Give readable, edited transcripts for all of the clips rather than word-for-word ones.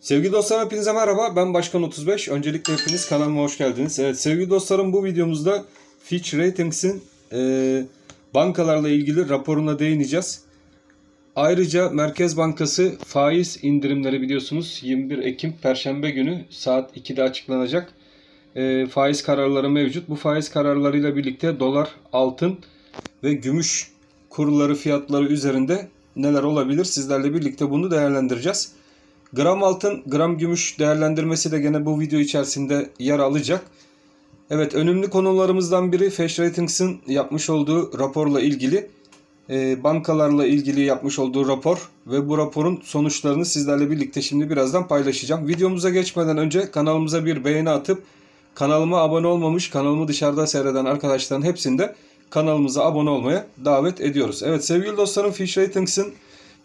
Sevgili dostlarım, hepinize merhaba. Ben Başkan 35. Öncelikle hepiniz kanalıma hoş geldiniz. Evet sevgili dostlarım, bu videomuzda Fitch Ratings'in bankalarla ilgili raporuna değineceğiz. Ayrıca Merkez Bankası faiz indirimleri, biliyorsunuz 21 Ekim Perşembe günü saat 2'de açıklanacak faiz kararları mevcut. Bu faiz kararlarıyla birlikte dolar, altın ve gümüş kurları, fiyatları üzerinde neler olabilir, sizlerle birlikte bunu değerlendireceğiz. Gram altın, gram gümüş değerlendirmesi de gene bu video içerisinde yer alacak. Evet, önemli konularımızdan biri Fitch Ratings'in yapmış olduğu raporla ilgili, bankalarla ilgili yapmış olduğu rapor ve bu raporun sonuçlarını sizlerle birlikte şimdi birazdan paylaşacağım. Videomuza geçmeden önce kanalımıza bir beğeni atıp kanalıma abone olmamış, kanalımı dışarıda seyreden arkadaşların hepsini de kanalımıza abone olmaya davet ediyoruz. Evet sevgili dostlarım, Fitch Ratings'in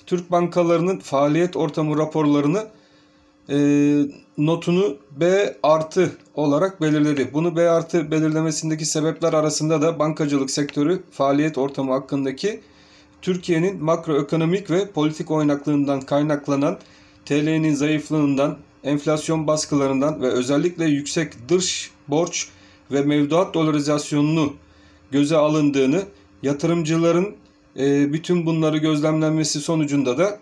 Türk bankalarının faaliyet ortamı raporlarını notunu B artı olarak belirledi. Bunu B artı belirlemesindeki sebepler arasında da bankacılık sektörü faaliyet ortamı hakkındaki Türkiye'nin makroekonomik ve politik oynaklığından kaynaklanan TL'nin zayıflığından, enflasyon baskılarından ve özellikle yüksek dış borç ve mevduat dolarizasyonunu göze alındığını, yatırımcıların bütün bunları gözlemlenmesi sonucunda da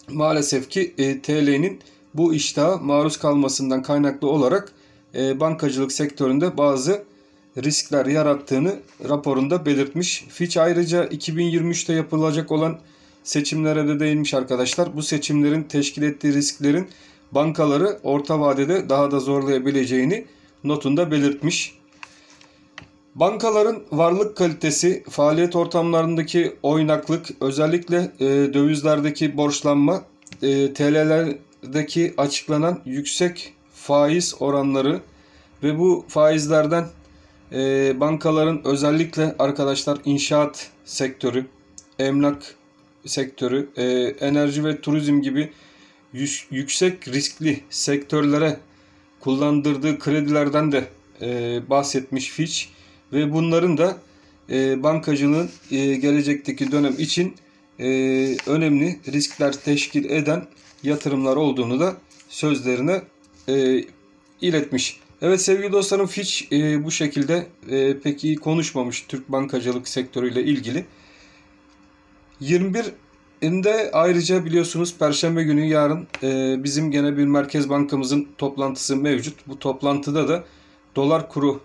maalesef ki TL'nin bu iştaha maruz kalmasından kaynaklı olarak bankacılık sektöründe bazı riskler yarattığını raporunda belirtmiş. Fitch ayrıca 2023'te yapılacak olan seçimlere de değinmiş arkadaşlar. Bu seçimlerin teşkil ettiği risklerin bankaları orta vadede daha da zorlayabileceğini notunda belirtmiş. Bankaların varlık kalitesi, faaliyet ortamlarındaki oynaklık, özellikle dövizlerdeki borçlanma, TL'lerdeki açıklanan yüksek faiz oranları ve bu faizlerden bankaların özellikle arkadaşlar inşaat sektörü, emlak sektörü, enerji ve turizm gibi yüksek riskli sektörlere kullandırdığı kredilerden de bahsetmiş Fitch. Ve bunların da bankacılığın gelecekteki dönem için önemli riskler teşkil eden yatırımlar olduğunu da sözlerine iletmiş. Evet sevgili dostlarım, Fitch bu şekilde pek iyi konuşmamış Türk bankacılık sektörüyle ilgili. 21'inde ayrıca biliyorsunuz Perşembe günü yarın bizim gene bir Merkez Bankamızın toplantısı mevcut. Bu toplantıda da dolar kurunu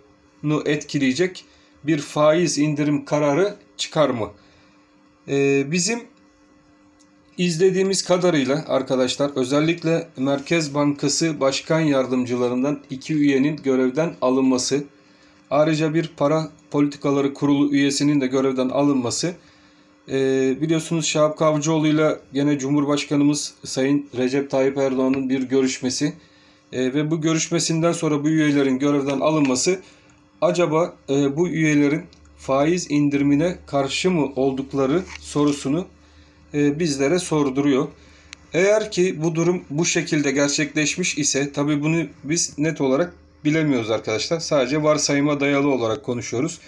etkileyecek bir faiz indirim kararı çıkar mı? Bizim izlediğimiz kadarıyla arkadaşlar, özellikle Merkez Bankası Başkan Yardımcılarından 2 üyenin görevden alınması, ayrıca bir para politikaları kurulu üyesinin de görevden alınması, biliyorsunuz Şahap Kavcıoğlu ile gene Cumhurbaşkanımız Sayın Recep Tayyip Erdoğan'ın bir görüşmesi ve bu görüşmesinden sonra bu üyelerin görevden alınması, acaba bu üyelerin faiz indirimine karşı mı oldukları sorusunu bizlere sorduruyor. Eğer ki bu durum bu şekilde gerçekleşmiş ise, tabi bunu biz net olarak bilemiyoruz arkadaşlar. Sadece varsayıma dayalı olarak konuşuyoruz.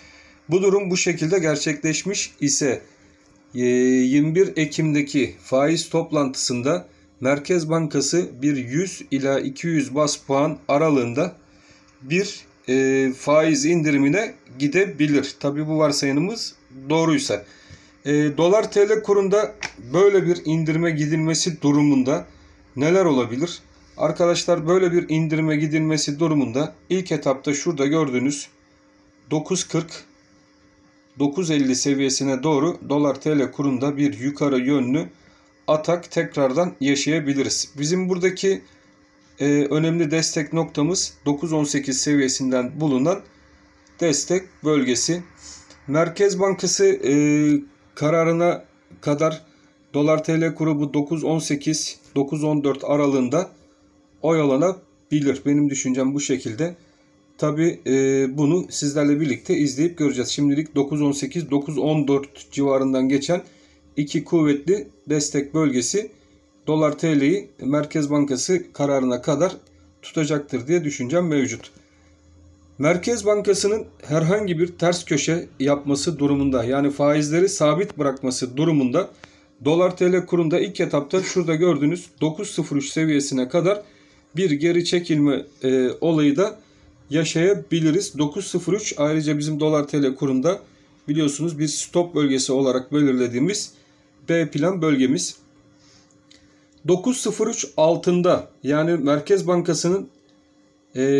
Bu durum bu şekilde gerçekleşmiş ise 21 Ekim'deki faiz toplantısında Merkez Bankası bir 100 ila 200 bas puan aralığında bir faiz indirimine gidebilir. Tabi bu varsayımımız doğruysa. Dolar TL kurunda böyle bir indirime gidilmesi durumunda neler olabilir? Arkadaşlar, böyle bir indirime gidilmesi durumunda ilk etapta şurada gördüğünüz 9.40 9.50 seviyesine doğru dolar TL kurunda bir yukarı yönlü atak tekrardan yaşayabiliriz. Bizim buradaki önemli destek noktamız 9.18 seviyesinden bulunan destek bölgesi. Merkez Bankası kararına kadar dolar TL kuru bu 9.18-9.14 aralığında oyalanabilir. Benim düşüncem bu şekilde. Tabi bunu sizlerle birlikte izleyip göreceğiz. Şimdilik 9.18-9.14 civarından geçen iki kuvvetli destek bölgesi dolar TL'yi Merkez Bankası kararına kadar tutacaktır diye düşüncem mevcut. Merkez Bankası'nın herhangi bir ters köşe yapması durumunda, yani faizleri sabit bırakması durumunda Dolar TL kurunda ilk etapta şurada gördüğünüz 9.03 seviyesine kadar bir geri çekilme olayı da yaşayabiliriz. 9.03 ayrıca bizim dolar TL kurunda biliyorsunuz bir stop bölgesi olarak belirlediğimiz B plan bölgemiz. 9.03 altında, yani Merkez Bankası'nın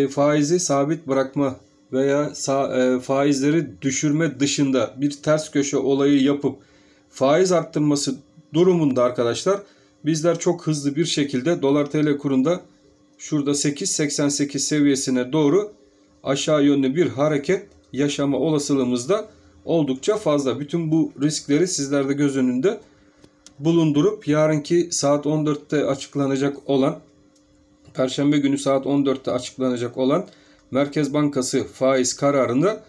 faizi sabit bırakma veya faizleri düşürme dışında bir ters köşe olayı yapıp faiz arttırması durumunda arkadaşlar bizler çok hızlı bir şekilde dolar TL kurunda şurada 8.88 seviyesine doğru aşağı yönlü bir hareket yaşama olasılığımız da oldukça fazla. Bütün bu riskleri sizler de göz önünde bulundurup yarınki saat 14'te açıklanacak olan, Perşembe günü saat 14'te açıklanacak olan Merkez Bankası faiz kararını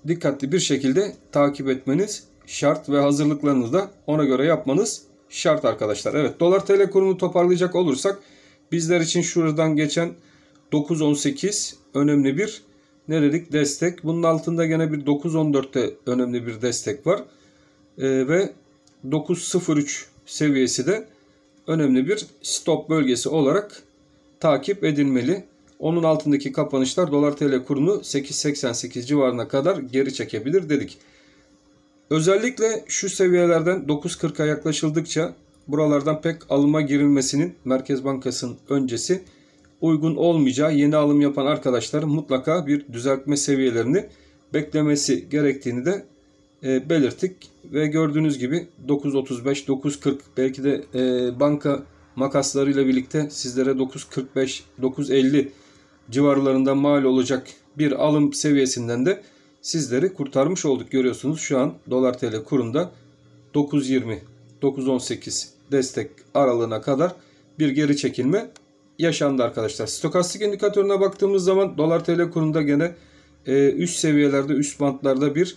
dikkatli bir şekilde takip etmeniz şart ve hazırlıklarınızı da ona göre yapmanız şart arkadaşlar. Evet, dolar TL kurunu toparlayacak olursak bizler için şuradan geçen 9.18 önemli bir destek. Bunun altında gene bir 9.14'te önemli bir destek var. Ve 9.03 seviyesi de önemli bir stop bölgesi olarak takip edilmeli. Onun altındaki kapanışlar dolar TL kurunu 8.88 civarına kadar geri çekebilir dedik. Özellikle şu seviyelerden 9.40'a yaklaşıldıkça buralardan pek alıma girilmesinin Merkez Bankası'nın öncesi uygun olmayacağı, yeni alım yapan arkadaşların mutlaka bir düzeltme seviyelerini beklemesi gerektiğini de belirttik. Ve gördüğünüz gibi 9.35, 9.40 belki de banka makaslarıyla birlikte sizlere 9.45, 9.50 civarlarında mal olacak bir alım seviyesinden de sizleri kurtarmış olduk. Görüyorsunuz şu an dolar TL kurunda 9.20, 9.18 destek aralığına kadar bir geri çekilme yaşandı arkadaşlar. Stokastik indikatörüne baktığımız zaman dolar TL kurunda gene üst seviyelerde, üst bantlarda bir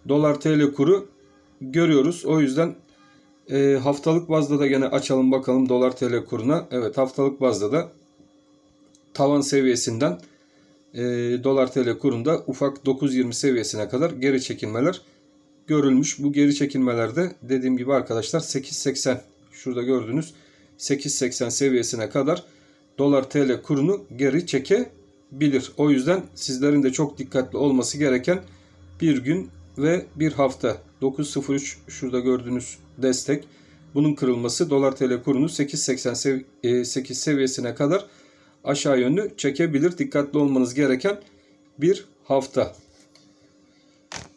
dolar TL kuru görüyoruz. O yüzden haftalık bazda da gene açalım bakalım dolar TL kuruna. Evet, haftalık bazda da tavan seviyesinden dolar TL kurunda ufak 9.20 seviyesine kadar geri çekilmeler görülmüş. Bu geri çekilmelerde dediğim gibi arkadaşlar 8.80, şurada gördüğünüz 8.80 seviyesine kadar dolar TL kurunu geri çekebilir. O yüzden sizlerin de çok dikkatli olması gereken bir gün ve bir hafta. 9.03 şurada gördüğünüz destek. Bunun kırılması dolar TL kurunu 8.88 seviyesine kadar aşağı yönlü çekebilir. Dikkatli olmanız gereken bir hafta.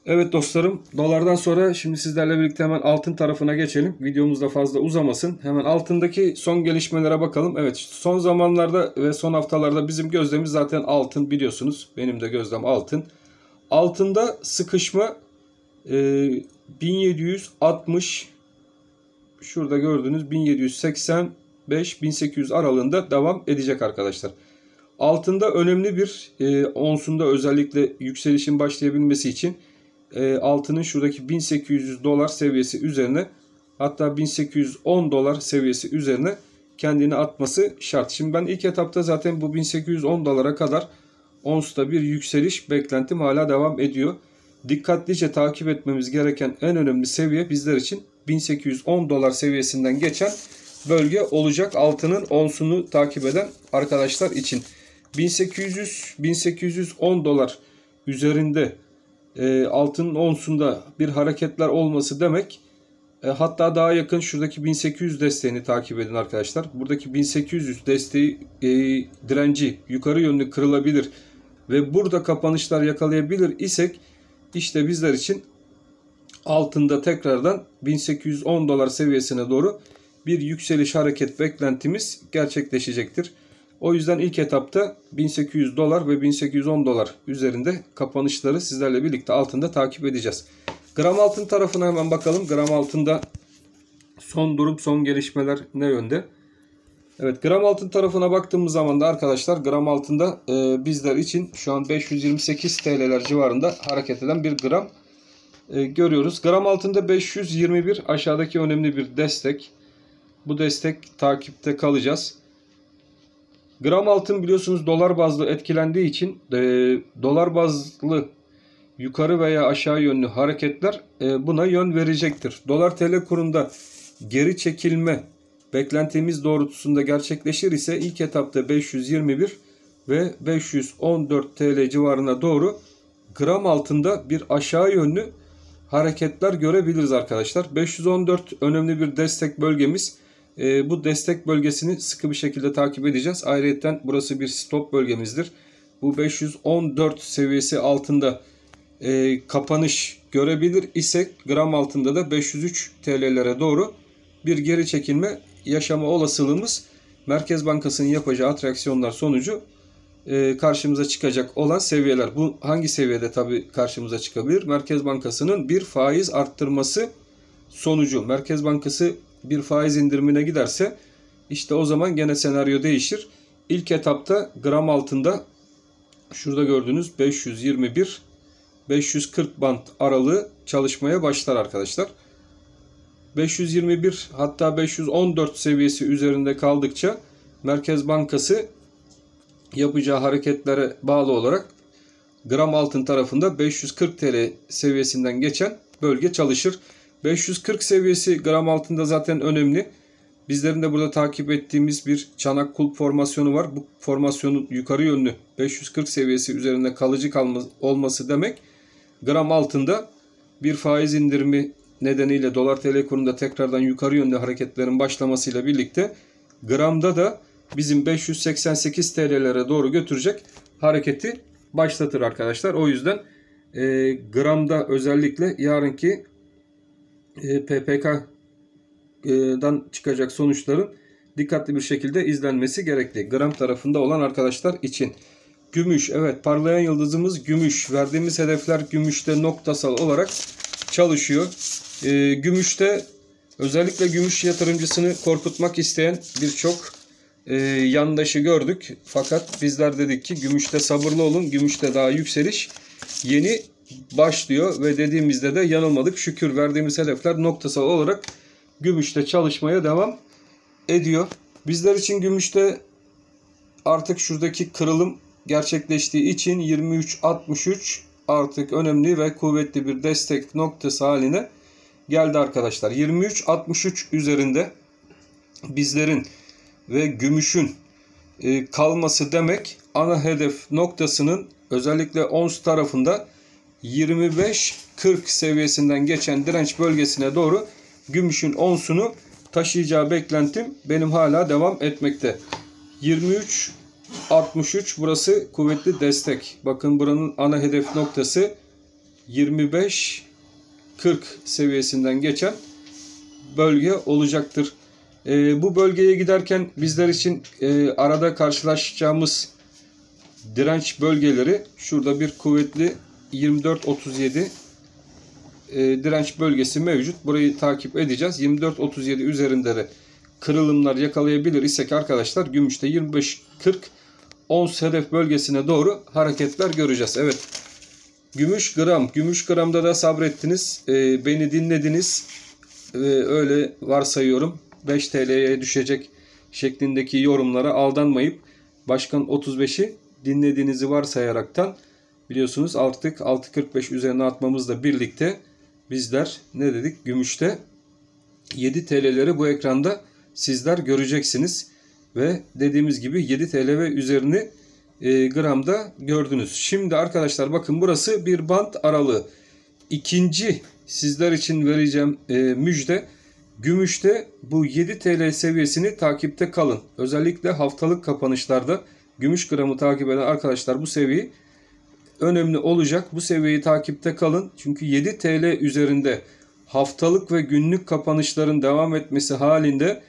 Evet dostlarım, dolardan sonra şimdi sizlerle birlikte hemen altın tarafına geçelim. Videomuz da fazla uzamasın. Hemen altındaki son gelişmelere bakalım. Evet, son zamanlarda ve son haftalarda bizim gözlemimiz zaten altın, biliyorsunuz. Benim de gözlem altın. Altında sıkışma 1760, şurada gördüğünüz 1785-1800 aralığında devam edecek arkadaşlar. Altında önemli bir onsunda özellikle yükselişin başlayabilmesi için altının şuradaki 1800 dolar seviyesi üzerine, hatta 1810 dolar seviyesi üzerine kendini atması şart. Şimdi ben ilk etapta zaten bu 1810 dolara kadar onsta bir yükseliş beklentim hala devam ediyor. Dikkatlice takip etmemiz gereken en önemli seviye bizler için 1810 dolar seviyesinden geçen bölge olacak, altının onsunu takip eden arkadaşlar için. 1800-1810 dolar üzerinde altının onsunda bir hareketler olması demek, hatta daha yakın şuradaki 1800 desteğini takip edin arkadaşlar. Buradaki 1800 desteği direnci yukarı yönlü kırılabilir ve burada kapanışlar yakalayabilir isek işte bizler için altında tekrardan 1810 dolar seviyesine doğru bir yükseliş hareket beklentimiz gerçekleşecektir. O yüzden ilk etapta 1800 dolar ve 1810 dolar üzerinde kapanışları sizlerle birlikte altında takip edeceğiz. Gram altın tarafına hemen bakalım. Gram altında son durum, son gelişmeler ne yönde? Evet, gram altın tarafına baktığımız zaman da arkadaşlar gram altında bizler için şu an 528 TL'ler civarında hareket eden bir gram görüyoruz. Gram altında 521 aşağıdaki önemli bir destek. Bu destek takipte kalacağız. Gram altın biliyorsunuz dolar bazlı etkilendiği için dolar bazlı yukarı veya aşağı yönlü hareketler buna yön verecektir. Dolar TL kurunda geri çekilme beklentimiz doğrultusunda gerçekleşir ise ilk etapta 521 ve 514 TL civarına doğru gram altında bir aşağı yönlü hareketler görebiliriz arkadaşlar. 514 önemli bir destek bölgemiz. Bu destek bölgesini sıkı bir şekilde takip edeceğiz. Ayrıca burası bir stop bölgemizdir. Bu 514 seviyesi altında kapanış görebilir isek gram altında da 503 TL'lere doğru bir geri çekilme yaşama olasılığımız Merkez Bankası'nın yapacağı atraksiyonlar sonucu karşımıza çıkacak olan seviyeler. Bu hangi seviyede tabii karşımıza çıkabilir? Merkez Bankası'nın bir faiz arttırması sonucu. Merkez Bankası bir faiz indirimine giderse işte o zaman gene senaryo değişir. İlk etapta gram altında şurada gördüğünüz 521 540 band aralığı çalışmaya başlar arkadaşlar. 521 hatta 514 seviyesi üzerinde kaldıkça Merkez Bankası yapacağı hareketlere bağlı olarak gram altın tarafında 540 TL seviyesinden geçen bölge çalışır. 540 seviyesi gram altında zaten önemli. Bizlerin de burada takip ettiğimiz bir çanak kulp formasyonu var. Bu formasyonun yukarı yönlü 540 seviyesi üzerinde kalıcı olması demek gram altında bir faiz indirimi nedeniyle dolar TL kurunda tekrardan yukarı yönlü hareketlerin başlamasıyla birlikte gramda da bizim 588 TL'lere doğru götürecek hareketi başlatır arkadaşlar. O yüzden gramda özellikle yarınki PPK'dan çıkacak sonuçların dikkatli bir şekilde izlenmesi gerekli. Gram tarafında olan arkadaşlar için. Gümüş, evet, parlayan yıldızımız gümüş. Verdiğimiz hedefler gümüşte noktasal olarak çalışıyor. Gümüşte özellikle gümüş yatırımcısını korkutmak isteyen birçok yandaşı gördük. Fakat bizler dedik ki gümüşte sabırlı olun. Gümüşte daha yükseliş yeni başlıyor ve dediğimizde de yanılmadık. Şükür verdiğimiz hedefler noktasal olarak gümüşte çalışmaya devam ediyor. Bizler için gümüşte artık şuradaki kırılım gerçekleştiği için 23.63 artık önemli ve kuvvetli bir destek noktası haline geldi arkadaşlar. 23.63 üzerinde bizlerin ve gümüşün kalması demek ana hedef noktasının özellikle ons tarafında 25.40 seviyesinden geçen direnç bölgesine doğru gümüşün onsunu taşıyacağı beklentim benim hala devam etmekte. 23.63 burası kuvvetli destek. Bakın buranın ana hedef noktası 25.40 seviyesinden geçen bölge olacaktır. Bu bölgeye giderken bizler için arada karşılaşacağımız direnç bölgeleri şurada bir kuvvetli 24.37 direnç bölgesi mevcut. Burayı takip edeceğiz. 24.37 üzerinde de kırılımlar yakalayabilir isek arkadaşlar gümüşte 25.40 ons hedef bölgesine doğru hareketler göreceğiz. Evet. Gümüş gram. Gümüş gramda da sabrettiniz. Beni dinlediniz. Öyle varsayıyorum. 5 TL'ye düşecek şeklindeki yorumlara aldanmayıp Başkan 35'i dinlediğinizi varsayaraktan biliyorsunuz artık 6.45 üzerine atmamızla birlikte bizler ne dedik? Gümüşte 7 TL'leri bu ekranda sizler göreceksiniz. Ve dediğimiz gibi 7 TL ve üzerini gramda gördünüz. Şimdi arkadaşlar bakın burası bir bant aralığı. İkinci sizler için vereceğim müjde. Gümüşte bu 7 TL seviyesini takipte kalın. Özellikle haftalık kapanışlarda gümüş gramı takip eden arkadaşlar bu seviye önemli olacak. Bu seviyeyi takipte kalın. Çünkü 7 TL üzerinde haftalık ve günlük kapanışların devam etmesi halinde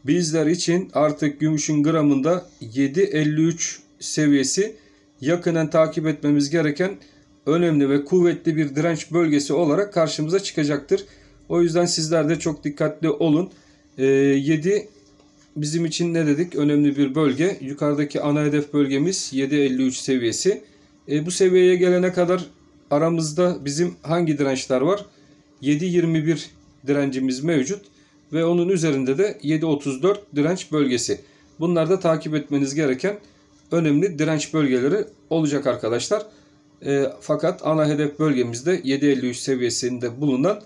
bizler için artık gümüşün gramında 7.53 seviyesi yakından takip etmemiz gereken önemli ve kuvvetli bir direnç bölgesi olarak karşımıza çıkacaktır. O yüzden sizler de çok dikkatli olun. 7 bizim için ne dedik? Önemli bir bölge. Yukarıdaki ana hedef bölgemiz 7.53 seviyesi. Bu seviyeye gelene kadar aramızda bizim hangi dirençler var? 7.21 direncimiz mevcut. Ve onun üzerinde de 7.34 direnç bölgesi. Bunlar da takip etmeniz gereken önemli direnç bölgeleri olacak arkadaşlar. Fakat ana hedef bölgemizde 7.53 seviyesinde bulunan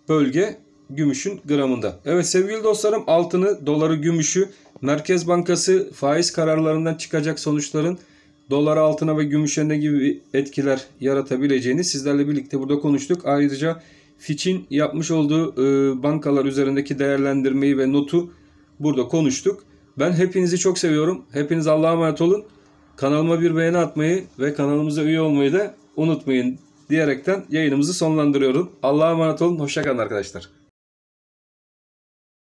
bölge gümüşün gramında. Evet sevgili dostlarım, altını, doları, gümüşü, Merkez Bankası faiz kararlarından çıkacak sonuçların dolara, altına ve gümüşe ne gibi etkiler yaratabileceğini sizlerle birlikte burada konuştuk. Ayrıca Fitch'in yapmış olduğu bankalar üzerindeki değerlendirmeyi ve notu burada konuştuk. Ben hepinizi çok seviyorum. Hepiniz Allah'a emanet olun. Kanalıma bir beğeni atmayı ve kanalımıza üye olmayı da unutmayın diyerekten yayınımızı sonlandırıyorum. Allah'a emanet olun. Hoşça kalın arkadaşlar.